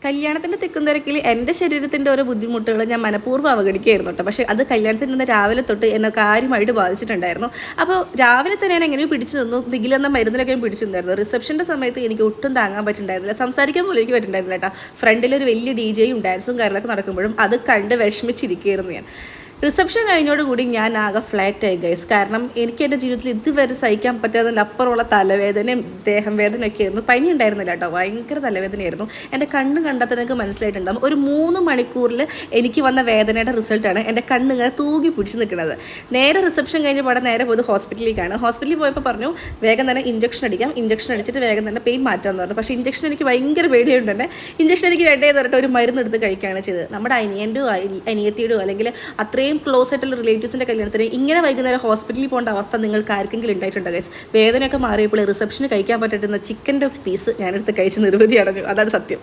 കല്യാണത്തിൻ്റെ തിക്കും തിരക്കിൽ എൻ്റെ ശരീരത്തിൻ്റെ ഓരോ ബുദ്ധിമുട്ടുകൾ ഞാൻ മനഃപൂർവ്വം അവഗണിക്കുകയായിരുന്നു കേട്ടോ. പക്ഷേ അത് കല്യാണത്തിന് നിന്ന് രാവിലെ തൊട്ട് എന്നെ കാര്യമായിട്ട് ബാധിച്ചിട്ടുണ്ടായിരുന്നു. അപ്പോൾ രാവിലെ തന്നെ ഞാൻ എങ്ങനെയും പിടിച്ചു നിന്നു. ദിഗിലെന്ന മരുന്നിലൊക്കെ പിടിച്ചു നിന്നായിരുന്നു. റിസപ്ഷൻ്റെ സമയത്ത് എനിക്ക് ഒട്ടും താങ്ങാൻ പറ്റുന്നുണ്ടായിരുന്നില്ല. സംസാരിക്കാൻ പോലും എനിക്ക് പറ്റുന്നുണ്ടായിരുന്നില്ല കേട്ടോ. ഫ്രണ്ടിലൊരു വലിയ DJയും ഡാൻസും കാര്യങ്ങളൊക്കെ നടക്കുമ്പോഴും അത് കണ്ട് വിഷമിച്ചിരിക്കുകയായിരുന്നു ഞാൻ. റിസപ്ഷൻ കഴിഞ്ഞോടുകൂടി ഞാൻ ആകെ ഫ്ലാറ്റായി ഗൈസ്. കാരണം എനിക്ക് എൻ്റെ ജീവിതത്തിൽ ഇതുവരെ സഹിക്കാൻ പറ്റാത്തതിൻ്റെ അപ്പുറമുള്ള തലവേദനയും ദേഹം വേദനയൊക്കെ ആയിരുന്നു. പനി ഉണ്ടായിരുന്നില്ല കേട്ടോ, ഭയങ്കര തലവേദനയായിരുന്നു. എൻ്റെ കണ്ണ് കണ്ടാൽ നിങ്ങൾക്ക് മനസ്സിലായിട്ടുണ്ടാകും. ഒരു 3 മണിക്കൂറിൽ എനിക്ക് വന്ന വേദനയുടെ റിസൾട്ടാണ് എൻ്റെ കണ്ണിങ്ങനെ തൂങ്ങി പിടിച്ച് നിൽക്കുന്നത്. നേരെ റിസപ്ഷൻ കഴിഞ്ഞ് പാടെ നേരെ പോയത് ഹോസ്പിറ്റലിലേക്കാണ്. ഹോസ്പിറ്റലിൽ പോയപ്പോൾ പറഞ്ഞു വേഗം തന്നെ ഇഞ്ചക്ഷൻ അടിക്കാം, ഇഞ്ചക്ഷൻ അടിച്ചിട്ട് വേഗം തന്നെ പെയിൻ മാറ്റാമെന്ന് പറഞ്ഞു. പക്ഷേ ഇഞ്ചക്ഷൻ എനിക്ക് ഭയങ്കര പേടിയുണ്ട് തന്നെ. ഇഞ്ചക്ഷൻ എനിക്ക് വേണ്ടതെന്ന് പറഞ്ഞിട്ട് ഒരു മരുന്ന് എടുത്ത് കഴിക്കുകയാണ് ചെയ്തത്. നമ്മുടെ അനിയത്തിയുടെയോ അല്ലെങ്കിൽ അത്രയും ക്ലോസ് ആയിട്ടുള്ള റിലേറ്റീവ്സിൻ്റെ കല്യാണത്തിന് ഇങ്ങനെ വൈകുന്നേരം ഹോസ്പിറ്റലിൽ പോകേണ്ട അവസ്ഥ നിങ്ങൾക്ക് ആർക്കെങ്കിലും ഉണ്ടായിട്ടുണ്ടോ ഗൈസ്? വേദനയൊക്കെ മാറിയപ്പോൾ റിസപ്ഷന് കഴിക്കാൻ പറ്റുന്ന ചിക്കൻ്റെ പീസ് ഞാനെടുത്ത് കഴിച്ച് നിർവൃതി അടഞ്ഞു. അതാണ് സത്യം.